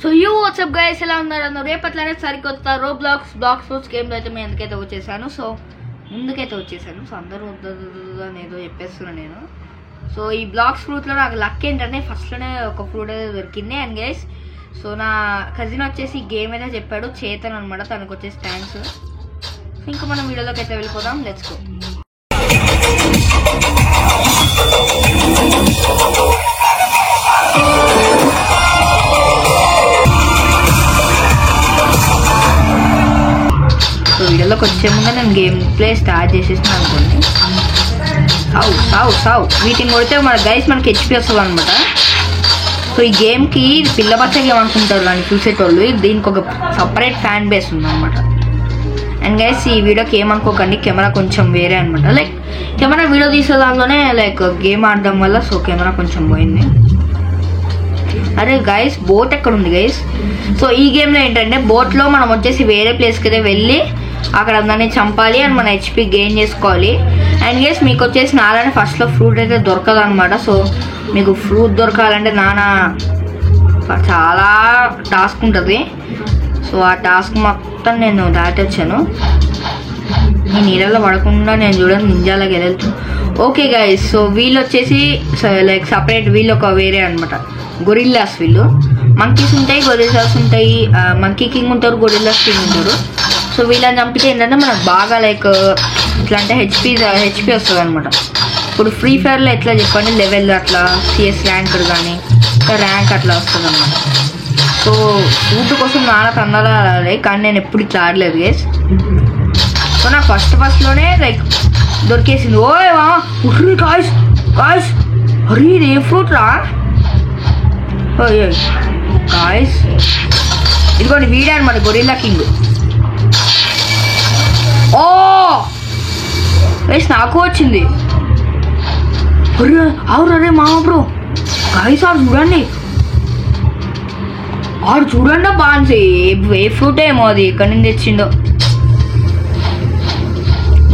So you WhatsApp guys, ఎలా ఉన్నారు అందరూ? రేపట్లనే సరికొత్త బ్లాక్స్ ఫ్రూట్స్ గేమ్లో అయితే మేము ఎందుకైతే వచ్చేసాను. సో అందరూ అని ఏదో చెప్పేస్తున్నాను నేను. సో ఈ బ్లాక్స్ ఫ్రూట్లో నాకు లక్ ఏంటంటే ఫస్ట్లోనే ఒక ఫ్రూట్ అయితే దొరికింది. అండ్ గైస్, సో నా కజిన్ వచ్చేసి గేమ్ అయితే చెప్పాడు, చేతన్ అనమాట, తనకు వచ్చేసి థ్యాంక్స్. ఇంకా మనం వీడియోలోకి అయితే వెళ్ళిపోదాం, లెట్స్ గో. సో వీడియోలోకి వచ్చే ముందు నేను గేమ్ ప్లే స్టార్ట్ చేసేసిన అనుకోండి. సావు వీటిని కొడితే మన గైస్ మనకి హెచ్పి వస్తుంది అనమాట. సో ఈ గేమ్కి పిల్ల బచ్చ గేమ్ అనుకుంటారు కానీ చూసేటోళ్ళు, దీనికి ఒక సపరేట్ ఫ్యాన్ బేస్ ఉందన్నమాట. అండ్ గైస్, ఈ వీడియోకి ఏమనుకోకండి, కెమెరా కొంచెం వేరే అనమాట. లైక్ కెమెరా వీడియో తీసే దానిలోనే లైక్ గేమ్ ఆడడం వల్ల సో కెమెరా కొంచెం పోయింది. అరే గైస్, బోట్ ఎక్కడ ఉంది గైస్? సో ఈ గేమ్లో ఏంటంటే బోట్లో మనం వచ్చేసి వేరే ప్లేస్కి అయితే వెళ్ళి అక్కడ అందరినీ చంపాలి అండ్ మన హెచ్పి గెయిన్ చేసుకోవాలి. అండ్ గైస్, మీకు వచ్చేసి నాలానే ఫస్ట్లో ఫ్రూట్ అయితే దొరకదు అనమాట. సో మీకు ఫ్రూట్ దొరకాలంటే చాలా టాస్క్ ఉంటుంది. సో ఆ టాస్క్ మొత్తం నేను దాటి వచ్చాను. ఈ నీళ్ళలో పడకుండా నేను చూడండి నింజాలకి వెళ్తాను. ఓకే గైస్, సో వీళ్ళు వచ్చేసి లైక్ సపరేట్, వీళ్ళు ఒక వేరే అనమాట, గొరిల్లాస్. వీళ్ళు మంకీస్ ఉంటాయి, గొరిల్లాస్ ఉంటాయి, మంకీ కింగ్ ఉంటారు, గొరిల్లాస్ కింగ్ ఉంటారు. సో వీళ్ళని చంపితే ఏంటంటే మనకు బాగా లైక్ ఎట్లా అంటే హెచ్పి వస్తుంది అనమాట. ఇప్పుడు ఫ్రీ ఫైర్లో ఎట్లా చెప్పండి, లెవెల్ అట్లా సిఎస్ ర్యాంకర్ కానీ ర్యాంక్ అట్లా వస్తుంది అనమాట. సో ఫుడ్ కోసం నాన్న కన్నాలా ఆడాలి, కానీ నేను ఎప్పుడు ఇట్లా ఆడలేదు గైస్. సో నాకు ఫస్ట్లోనే లైక్ దొరికేసింది. ఓ గాయ్స్ అరే ఇది ఏ ఫ్రూట్ రా గాయ్స్, ఇదిగోండి వీడాను మన గొరిల్లా కింగ్. ఓ గైస్, నాకు వచ్చింది. అరే మామ బ్రో, గాయ్స్ ఆడు చూడండి బాన్సీ, ఏ ఫ్రూట్ ఏమో అది ఎక్కడి నుంచి తెచ్చిండో.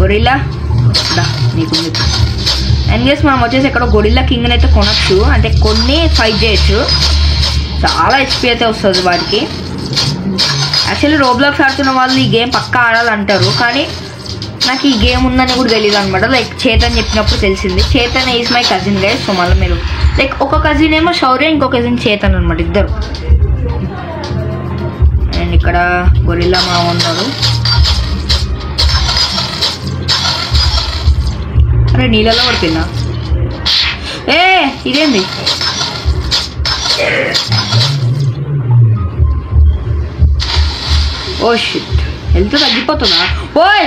గొరిల్లా నీకు. అండ్ గైస్, మనం వచ్చేసి ఎక్కడో గొరిల్లా కింగ్ని అయితే కొనచ్చు, అంటే కొన్ని ఫైట్ చేయొచ్చు. చాలా హెచ్పి అయితే వస్తుంది వాటికి. యాక్చువల్లీ రోబ్లాక్స్ ఆడుతున్న వాళ్ళు ఈ గేమ్ పక్కా ఆడాలంటారు, కానీ నాకు ఈ గేమ్ ఉందని కూడా తెలియదు అనమాట. లైక్ చేతన్ చెప్పినప్పుడు తెలిసింది. Chetan is my cousin guys. So మళ్ళీ మీరు లైక్ ఒక కజిన్ ఏమో శౌర్య, ఇంకో కజిన్ చేతన్ అనమాట, ఇద్దరు. అండ్ ఇక్కడ గొరిల్లా మామ ఉన్నారు. అరే నీళ్ళలో పడిపోయిందా? ఇదేంది? ఓ షిట్, హెల్త్ తగ్గిపోతుందా? ఓయ్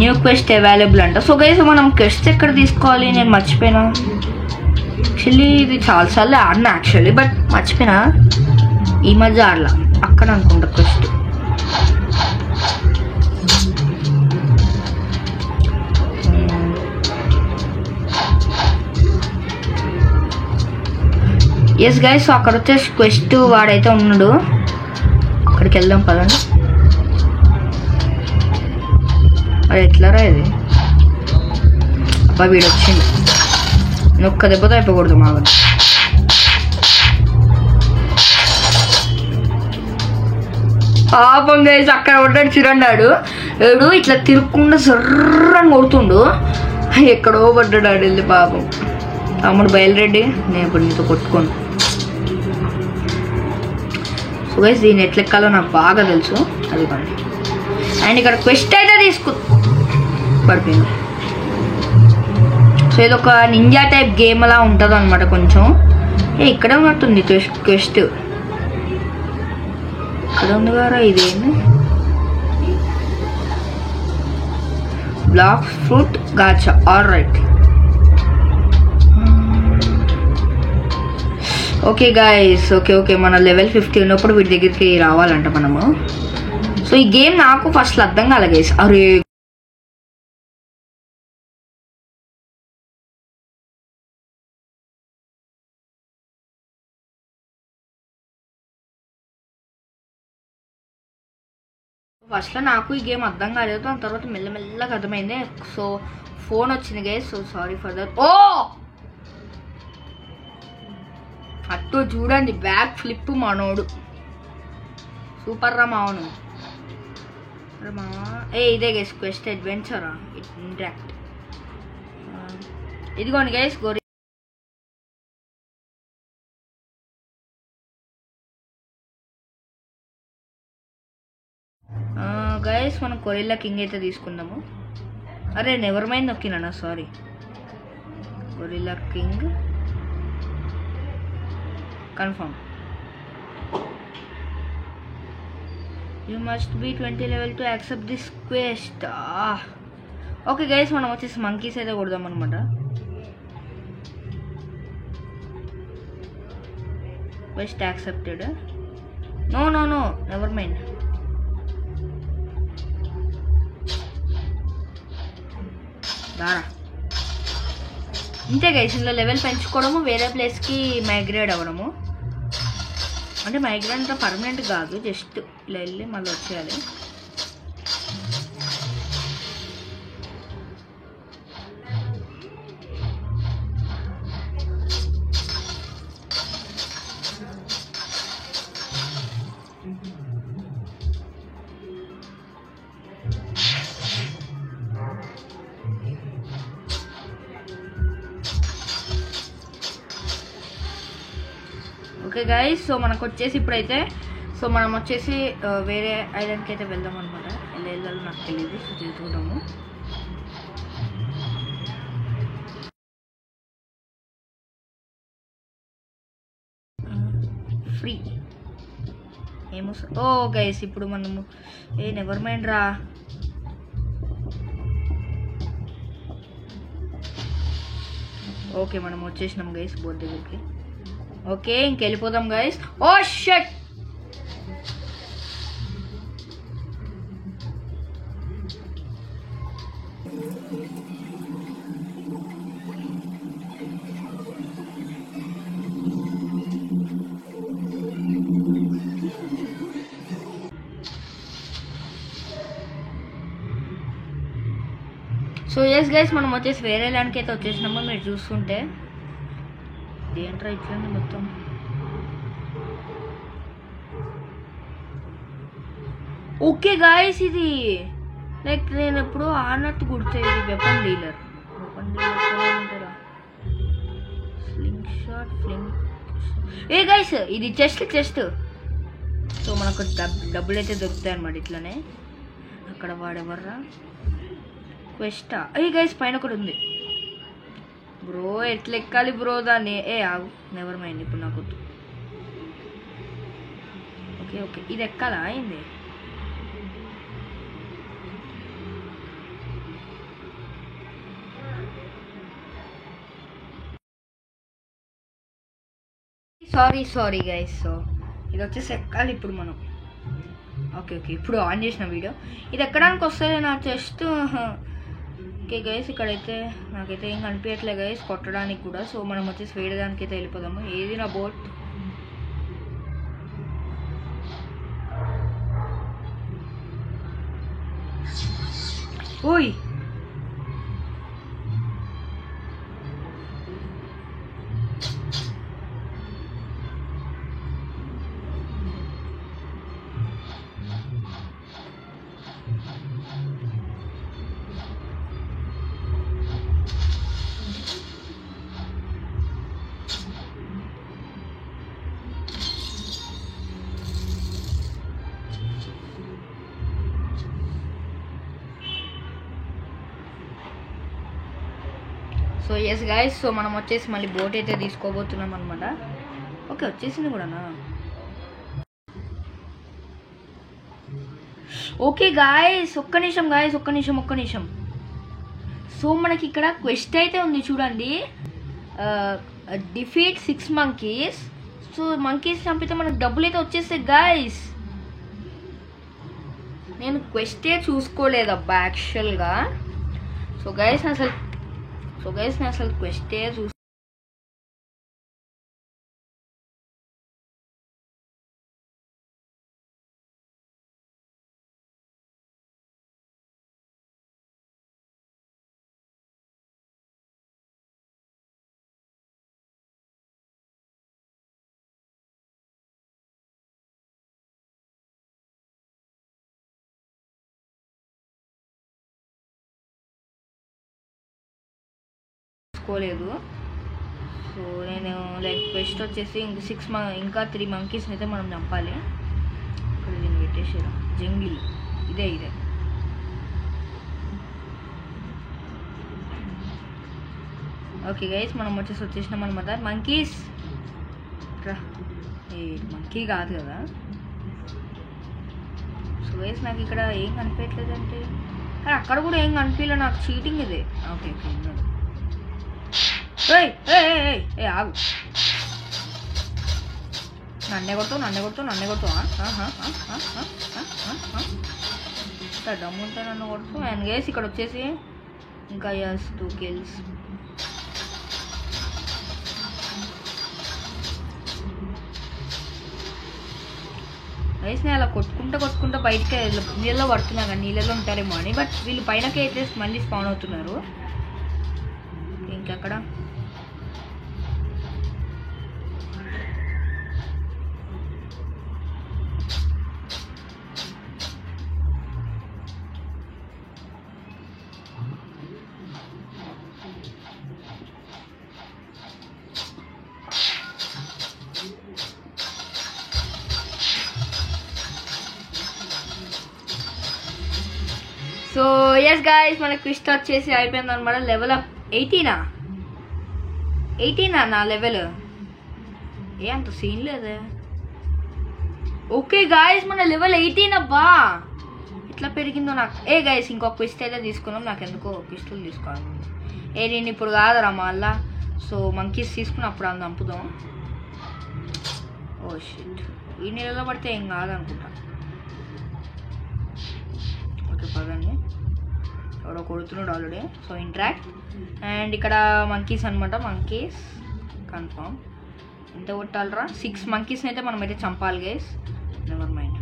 న్యూ క్వెస్ట్ అవైలబుల్ అంట. సో గైస్, మనం క్వెస్ట్ ఎక్కడ తీసుకోవాలి? నేను మర్చిపోయినా. యాక్చువల్లీ ఇది చాలాసార్లు ఆడినా యాక్చువల్లీ, బట్ మర్చిపోయినా. ఈ మధ్య ఆడలా, అక్కడ అనుకుంటా క్వెస్ట్. ఎస్ గైస్, సో అక్కడ వచ్చేసి క్వెస్ట్ వాడైతే ఉన్నాడు, అక్కడికి వెళ్దాం పదండి. అది ఎట్లారా ఇది? అబ్బా వీడు వచ్చింది, నేను ఒక్క దెబ్బతో అయిపోకూడదు మా వాళ్ళు. పాపం గైస్, అక్కడ ఉంటాడు చిరండాడు. ఏడు ఇట్లా తిరుక్కుండా సర్రని కొడుతుండు, ఎక్కడో పడ్డాడు ఆడు వెళ్ళి. పాపం తమ్ముడు బయలురెడ్డి, నేను ఇప్పుడు నీతో కొట్టుకోను. సో గైస్, దీన్ని ఎట్లెక్కాలో నాకు బాగా తెలుసు, అది కానీ. అండ్ ఇక్కడ క్వెస్ట్ అయితే పడిపోయింది. సో ఇది ఒక నింజా టైప్ గేమ్ అలా ఉంటుంది అనమాట కొంచెం. ఇక్కడే ఉన్నట్టుంది క్వెస్ట్, ఇక్కడ ఉంది కదా. ఇదేంటి? Black fruit gacha. All right. Okay guys, okay మన లెవెల్ 50 ఉన్నప్పుడు వీటి దగ్గరికి రావాలంట మనము. సో ఈ గేమ్ నాకు ఫస్ట్ అర్థం కాలే గైస్. అరే ఫస్ట్లో నాకు ఈ గేమ్ అర్థం కాలేదు, దాని తర్వాత మెల్లమెల్లగా అర్థమైంది. సో ఫోన్ వచ్చింది guys, so sorry for that. Oh అట్టు చూడండి, బ్యాక్ ఫ్లిప్ మనోడు సూపర్ రా మావను. ఇదే గైస్ క్వెస్ట్ అడ్వెంచరా ఇంట్రాక్ట్. ఇదిగోండి గైస్ గైస్ మనం కొరిల్లా కింగ్ అయితే తీసుకుందాము. అరే నెవర్ మైండ్ నొక్కినా, sorry. Gorilla king confirm. You must be 20 level to accept this quest. Okay guys మనం వచ్చేసి మంకీస్ అయితే కొడదాం అనమాట. Quest accepted. No no no never mind. దారా ఇంతే గైస్, ఇందులో లెవెల్ పెంచుకోవడము, వేరే ప్లేస్కి మైగ్రేట్ అవ్వడము. అంటే మైగ్రేట్ అంటే పర్మనెంట్ కాదు, జస్ట్ ఇలా వెళ్ళి మళ్ళీ వచ్చేయాలి. ఓకే గైస్, సో మనకు వచ్చేసి ఇప్పుడైతే మనం వచ్చేసి వేరే ఐలాండ్కి అయితే వెళ్దాం అనమాట. ఎలా వెళ్ళాలో నాకు తెలియదు, సో తెలుసుకుందాము. ఫ్రీ ఏమో. ఓ గైస్ ఇప్పుడు మనము నెవర్ మైండ్ రా. ఓకే మనం వచ్చేసినాం గైస్ బోర్డు దగ్గరికి. ఓకే ఇంకెళ్ళిపోదాం guys. Oh shit, so yes guys మనం వచ్చేసి వేరే ల్యాండ్కి అయితే వచ్చేసినామో మీరు చూస్తుంటే. ఏంట్రా ఇట్లనే మొత్తం. ఓకే గాయస్ ఇది లైక్ నేను ఎప్పుడు ఆనట్టు గుర్తే, ఇది వెపన్ డీలర్ ఉంటారా. స్లింగ్ షాట్ ఏ గైస్ ఇది చెస్ట్. సో మనకు డబ్బులు అయితే దొరుకుతాయి అనమాట ఇట్లనే. అక్కడ వాడెవర్రా క్వెస్టా. గైస్ పైన ఒకటి ఉంది బ్రో, ఎట్లా ఎక్కాలి బ్రో దాన్ని. ఆగు నెవర్ మైండ్, ఇప్పుడు నాకు ఓకే ఇది ఎక్కాలా అయింది. సారీ గైస్, సో ఇది వచ్చేసి ఎక్కాలి ఇప్పుడు మనం. ఓకే ఇప్పుడు ఆన్ చేసిన వీడియో. ఇది ఎక్కడానికి వస్తుంది నా చెస్ట్. ఓకే గైస్ ఇక్కడైతే నాకైతే ఏం కనిపించట్లే గైస్ కొట్టడానికి కూడా. సో మనం వచ్చేసి వేయడానికి అయితే వెళ్ళిపోదాము. ఏది నా బోట్. ఓయ్ సో ఎస్ గైస్, సో మనం వచ్చేసి మళ్ళీ బోట్ అయితే తీసుకోబోతున్నాం అనమాట. ఓకే వచ్చేసింది కూడానా. ఓకే గాయస్ ఒక్క నిమిషం. సో మనకి ఇక్కడ క్వెస్ట్ అయితే ఉంది చూడండి, డిఫీట్ 6 మంకీస్. సో మంకీస్ చంపితే మనకు డబ్బులు అయితే వచ్చేస్తాయి గాయస్. నేను క్వెస్టే చూసుకోలేదబ్బా యాక్చువల్గా. సో గైస్ నేను అసలు క్వెస్టే తీసుకోలేదు. సో నేను లైక్ క్వెస్ట్ వచ్చేసి ఇంకా 3 మంకీస్ని అయితే మనం చంపాలి. ఇక్కడ దీన్ని పెట్టేసారా జంగిల్, ఇదే ఓకే గైస్, మనం వచ్చేసినాం అనమాట. మంకీస్ రా, ఏ మంకీ కాదు కదా. సో గైస్ నాకు ఇక్కడ ఏం కనిపించట్లేదు అంటే, కానీ అక్కడ కూడా ఏం కనిపించలేదు నాకు, చీటింగ్ ఇదే. ఓకే ఏ ఆగు, నన్నే కొడుతూ డమ్ము ఉంటే నన్ను కొడుతూ. అండ్ గైస్ ఇక్కడ వచ్చేసి ఇంకా 2 kills. గైస్ నేను అలా కొట్టుకుంటా బయటకి నీళ్ళలో పడుతున్నా కానీ నీళ్ళలో ఉంటారేమో అని, బట్ వీళ్ళు పైనకి అయితే మళ్ళీ స్పాన్ అవుతున్నారు. ఇంకెక్కడ సో ఎస్ గైస్ మన క్విస్ట్ వచ్చేసి అయిపోయింది అనమాట. లెవెల్ అప్ 18 నా లెవెల్, ఏ అంత సీన్ లేదే. ఓకే గైస్ మన లెవెల్ 18 అబ్బా, ఎట్లా పెరిగిందో నాకు. ఏ గైస్ ఇంకొక క్విస్ట్ అయితే తీసుకున్నాం, నాకు ఎందుకో క్విస్టులు తీసుకోవాలి. నేను ఇప్పుడు కాదరా మళ్ళా. సో మంకీస్ తీసుకుని అప్పుడు అది చంపుదాం. ఓ షిట్, ఈ నీళ్ళలో పడితే ఏం కాదనుకుంటా. ఓకే పదండి, ఎవరో కొడుతున్నాడు ఆల్రెడీ. So interact. అండ్ ఇక్కడ మంకీస్ అనమాట, మంకీస్ కన్ఫర్మ్. ఎంత కొట్టాలరా? 6 మంకీస్ని అయితే మనం అయితే చంపాలి గైస్. Never mind.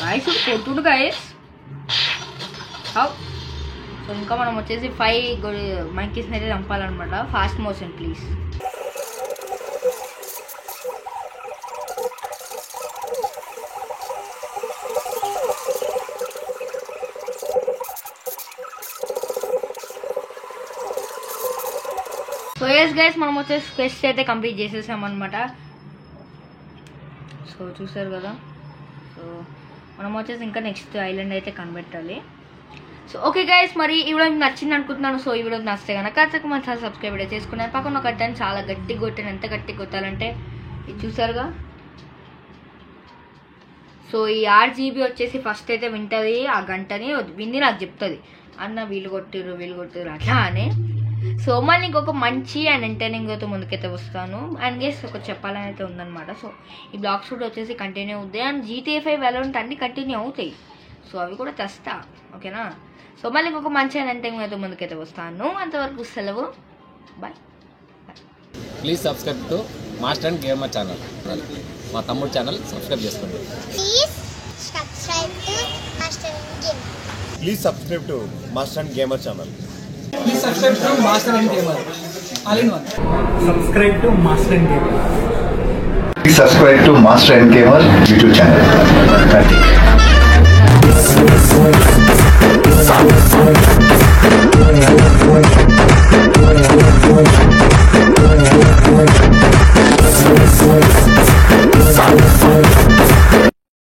గైస్ కొట్టుడు గైస్. హౌ? సో ఇంకా మనం వచ్చేసి 5 మంకీస్ని అయితే చంపాలన్నమాట. Fast motion please. So yes guys మనం వచ్చేసి క్వెస్ట్ అయితే కంప్లీట్ చేసేసామన్నమాట. సో చూసారు కదా. సో మనం వచ్చేసి ఇంకా నెక్స్ట్ ఐలాండ్ అయితే కనిపెట్టాలి. సో ఓకే గైస్, మరి ఈ వీడియో మీకు నచ్చింది అనుకుంటున్నాను. సో ఈ వీడియోకి నచ్చితే కనుక మన ఛానల్ సబ్స్క్రైబ్ అయితే చేసుకున్నాను. పక్కన ఒక గంటని చాలా గట్టిగా కొట్టాను. ఎంత గట్టిగా కొట్టాలంటే ఇది చూసారుగా. సో ఈ 8 GB వచ్చేసి ఫస్ట్ అయితే వింటుంది, ఆ గంటని వింది నాకు చెప్తుంది, అన్న వీళ్ళు కొట్టిర్రు అట్లా అని. సో మళ్ళీ ఇంకొక మంచి అండ్ ఎంటర్టైనింగ్ అయితే ముందుకైతే వస్తాను. అండ్ గెస్ ఒక చెప్పాలని అయితే ఉందన్నమాట. సో ఈ బ్లాగ్ షూట్ వచ్చేసి కంటిన్యూ అవుతాయి. అండ్ GTA 5 Valorant అన్నీ కంటిన్యూ అవుతాయి. సో అవి కూడా తెస్తా, ఓకేనా. సో మళ్ళీ ఇంకొక మంచి అండ్ ఎంటర్టైనింగ్ అయితే ముందుకైతే వస్తాను. అంతవరకు సెలవు, bye. Please subscribe to master and gamer channel. మా తమ్ముడు ఛానల్ సబ్స్క్రైబ్ చేసుకోండి. Please subscribe to Master and Gamer channel. Please subscribe to Master and Gamer. All in one. Subscribe to Master and Gamer. Please subscribe to Master and Gamer YouTube channel. Thank you.